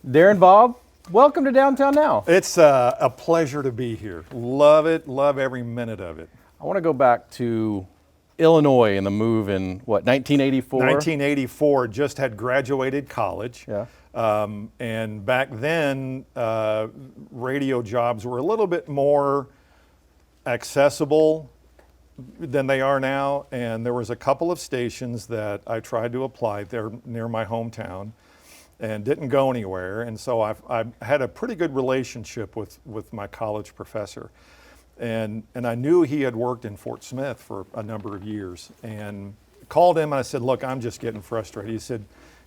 Darren Bobb, welcome to Downtown Now. It's a pleasure to be here. Love it, love every minute of it. I want to go back to Illinois and the move in, 1984? 1984, just had graduated college. Yeah. And back then, radio jobs were a little bit more accessible than they are now. And there was a couple of stations that I tried to apply there near my hometown and didn't go anywhere. And so I had a pretty good relationship with my college professor. And I knew he had worked in Fort Smith for a number of years, and called him and I said, look, I'm just getting frustrated. He said,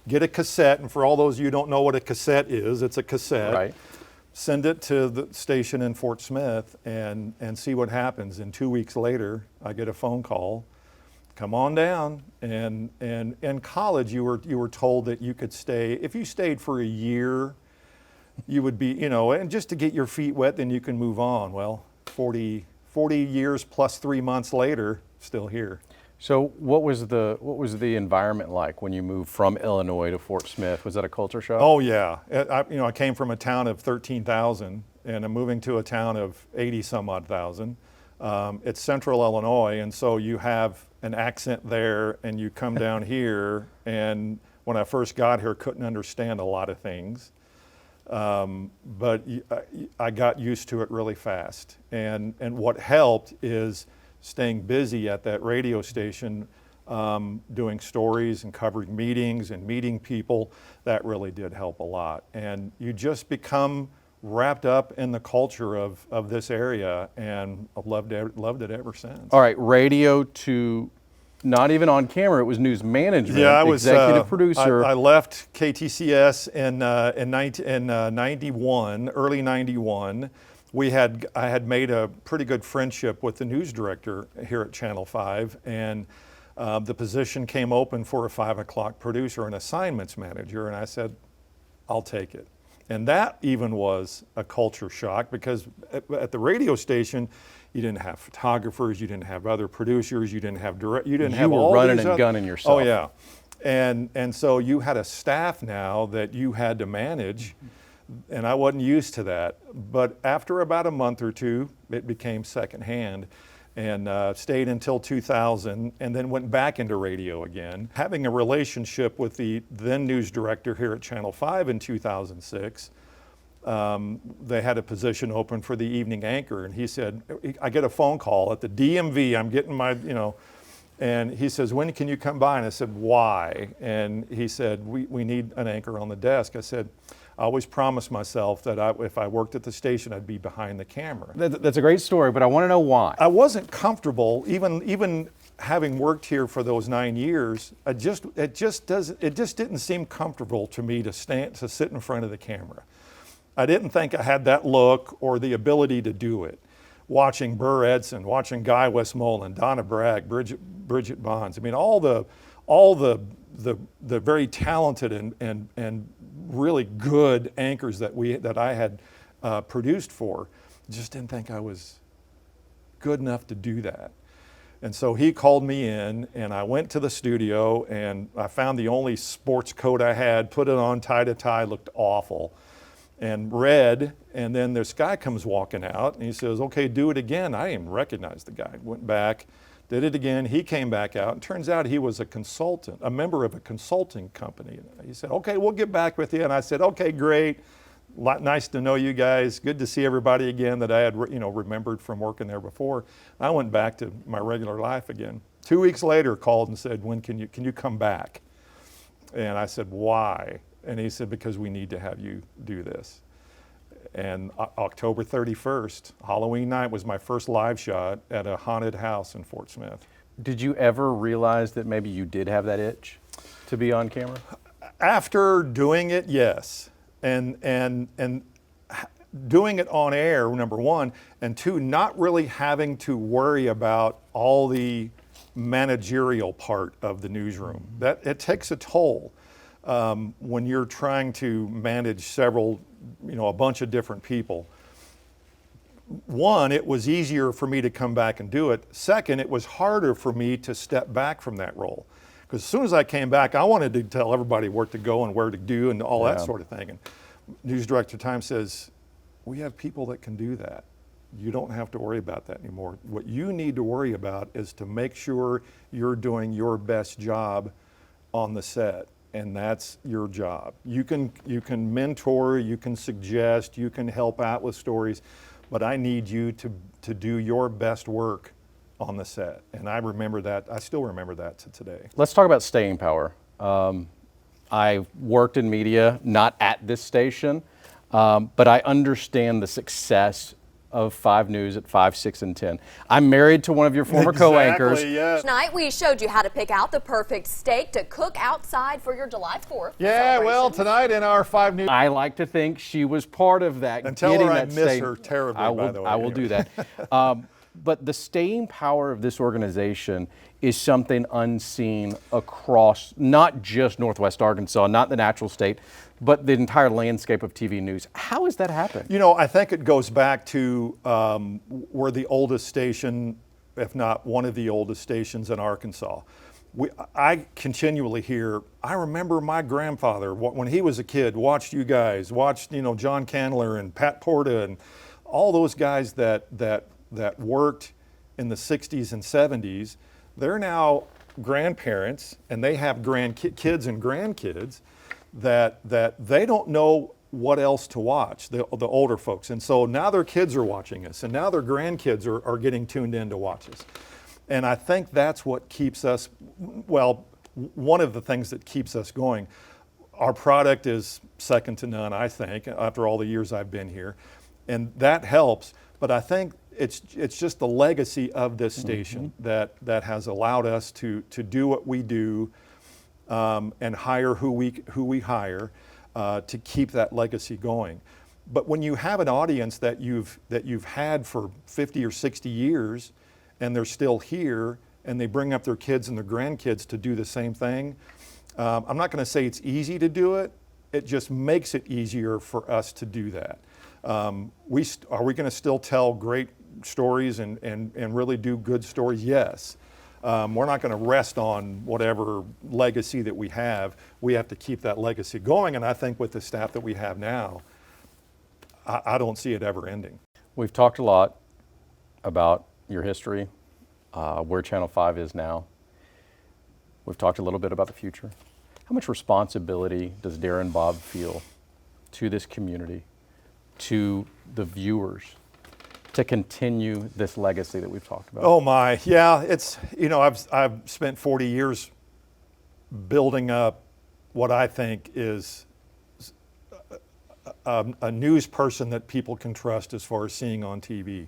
get a cassette, and for all those of you who don't know what a cassette is, it's a cassette. Right. Send it to the station in Fort Smith and see what happens. And 2 weeks later, I get a phone call, come on down. And in college, you were told that you could stay, if you stayed for a year, you would be, and just to get your feet wet, then you can move on. Well, 40 years plus 3 months later, still here. So what was the environment like when you moved from Illinois to Fort Smith? Was that a culture shock? Oh yeah, I came from a town of 13,000 and I'm moving to a town of 80 some odd thousand. It's central Illinois, and so you have an accent there, and you come down here, and when I first got here, couldn't understand a lot of things. But I got used to it really fast. And what helped is staying busy at that radio station, doing stories and covering meetings and meeting people. That really did help a lot. And you just become wrapped up in the culture of this area, and I've loved it ever since. All right, radio to not even on camera, it was news management, yeah, I was executive producer. I left KTCS in 91, early 91. I had made a pretty good friendship with the news director here at Channel 5, and the position came open for a 5 o'clock producer and assignments manager, and I said, I'll take it. And that even was a culture shock, because at the radio station, you didn't have photographers, you didn't have other producers, you didn't have all you these were running and gunning yourself. Oh yeah, and so you had a staff now that you had to manage, and I wasn't used to that. But after about a month or two, it became secondhand, and stayed until 2000, and then went back into radio again. Having a relationship with the then news director here at Channel 5 in 2006, they had a position open for the evening anchor, and he said, I get a phone call at the DMV, I'm getting my, and he says, when can you come by? And I said, why? And he said, we need an anchor on the desk. I said, I always promised myself that if I worked at the station, I'd be behind the camera. That's a great story, but I want to know why. I wasn't comfortable, even having worked here for those 9 years. It just didn't seem comfortable to me to sit in front of the camera. I didn't think I had that look or the ability to do it. Watching Burr Edson, watching Guy Westmoreland, Donna Bragg, Bridget Bonds. I mean, all the very talented and really good anchors that I had produced for, just didn't think I was good enough to do that. And so he called me in, and I went to the studio, and I found the only sports coat I had, put it on tie to tie, looked awful, and read. And then this guy comes walking out, and he says, okay, do it again. I didn't even recognize the guy. Went back, did it again. He came back out, and turns out he was a consultant, a member of a consulting company. He said, okay, we'll get back with you. And I said, okay, great. Nice to know you guys. Good to see everybody again that I had remembered from working there before. I went back to my regular life again. 2 weeks later, called and said, when can you come back? And I said, why? And he said, because we need to have you do this. And October 31st, Halloween night, was my first live shot at a haunted house in Fort Smith. Did you ever realize that maybe you did have that itch to be on camera? After doing it, yes. And doing it on air, number one, and two, not really having to worry about all the managerial part of the newsroom. That it takes a toll when you're trying to manage a bunch of different people. One, it was easier for me to come back and do it. Second, it was harder for me to step back from that role. Because as soon as I came back, I wanted to tell everybody where to go and where to do and all that sort of thing. And news director at the time says, we have people that can do that. You don't have to worry about that anymore. What you need to worry about is to make sure you're doing your best job on the set, and that's your job. You can mentor, you can suggest, you can help out with stories, but I need you to do your best work on the set. And I remember that, I still remember that to today. Let's talk about staying power. I worked in media, not at this station, but I understand the success of 5 News at 5, 6, and 10. I'm married to one of your former co-anchors. Yeah. Tonight we showed you how to pick out the perfect steak to cook outside for your July 4th Yeah, well, celebration. tonight in our 5 News. I like to think she was part of that. And tell getting her I that miss steak. her terribly, I will, by the way. I will do that. But the staying power of this organization is something unseen across not just Northwest Arkansas, not the natural state, but the entire landscape of TV news. How has that happened? You know, I think it goes back to we're the oldest station, if not one of the oldest stations in Arkansas. I continually hear, I remember my grandfather, when he was a kid, watched you guys, watched, John Candler and Pat Porta and all those guys that worked in the 60s and 70s. They're now grandparents, and they have kids and grandkids that they don't know what else to watch, the older folks. And so now their kids are watching us, and now their grandkids are getting tuned in to watch us. And I think that's what keeps us, well, one of the things that keeps us going. Our product is second to none, I think, after all the years I've been here. And that helps, but I think it's just the legacy of this station that has allowed us to do what we do and hire who we hire to keep that legacy going. But when you have an audience that you've had for 50 or 60 years, and they're still here, and they bring up their kids and their grandkids to do the same thing, I'm not going to say it's easy to do it. It just makes it easier for us to do that. Are we going to still tell great stories and really do good stories? Yes. We're not going to rest on whatever legacy that we have. We have to keep that legacy going, and I think with the staff that we have now, I don't see it ever ending. We've talked a lot about your history, where Channel 5 is now. We've talked a little bit about the future. How much responsibility does Darren Bobb feel to this community, to the viewers, to continue this legacy that we've talked about? Oh my, yeah, it's, I've spent 40 years building up what I think is a news person that people can trust as far as seeing on TV.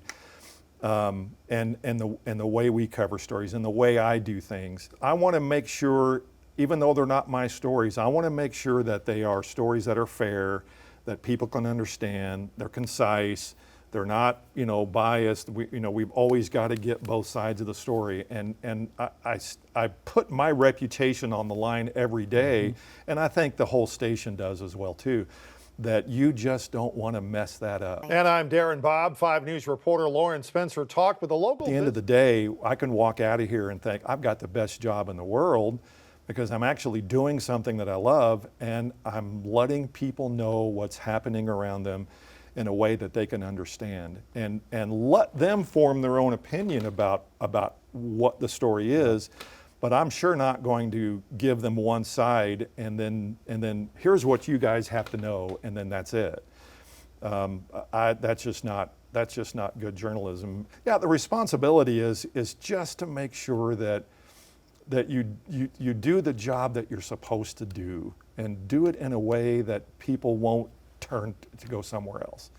And the way we cover stories and the way I do things. I want to make sure, even though they're not my stories, I want to make sure that they are stories that are fair, that people can understand, they're concise, they're not, biased. We've always got to get both sides of the story. And I put my reputation on the line every day, and I think the whole station does as well too, that you just don't want to mess that up. And I'm Darren Bobb. 5 News reporter Lauren Spencer talked with a local. At the end of the day, I can walk out of here and think I've got the best job in the world because I'm actually doing something that I love, and I'm letting people know what's happening around them in a way that they can understand, and let them form their own opinion about what the story is. But I'm sure not going to give them one side and then here's what you guys have to know, and then that's it. That's just not good journalism. Yeah, the responsibility is just to make sure that you do the job that you're supposed to do, and do it in a way that people won't turn to go somewhere else.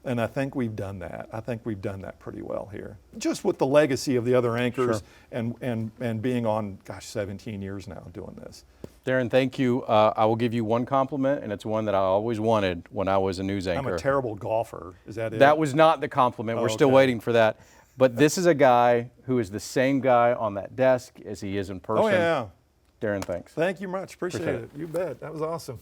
And I think we've done that. I think we've done that pretty well here. Just with the legacy of the other anchors. Sure. and being on, 17 years now doing this. Darren, thank you. I will give you one compliment, and it's one that I always wanted when I was a news anchor. I'm a terrible golfer. Is that it? That was not the compliment. We're still okay. waiting for that. But this is a guy who is the same guy on that desk as he is in person. Oh, yeah. Darren, thanks. Thank you much. Appreciate Appreciate it. You bet. That was awesome.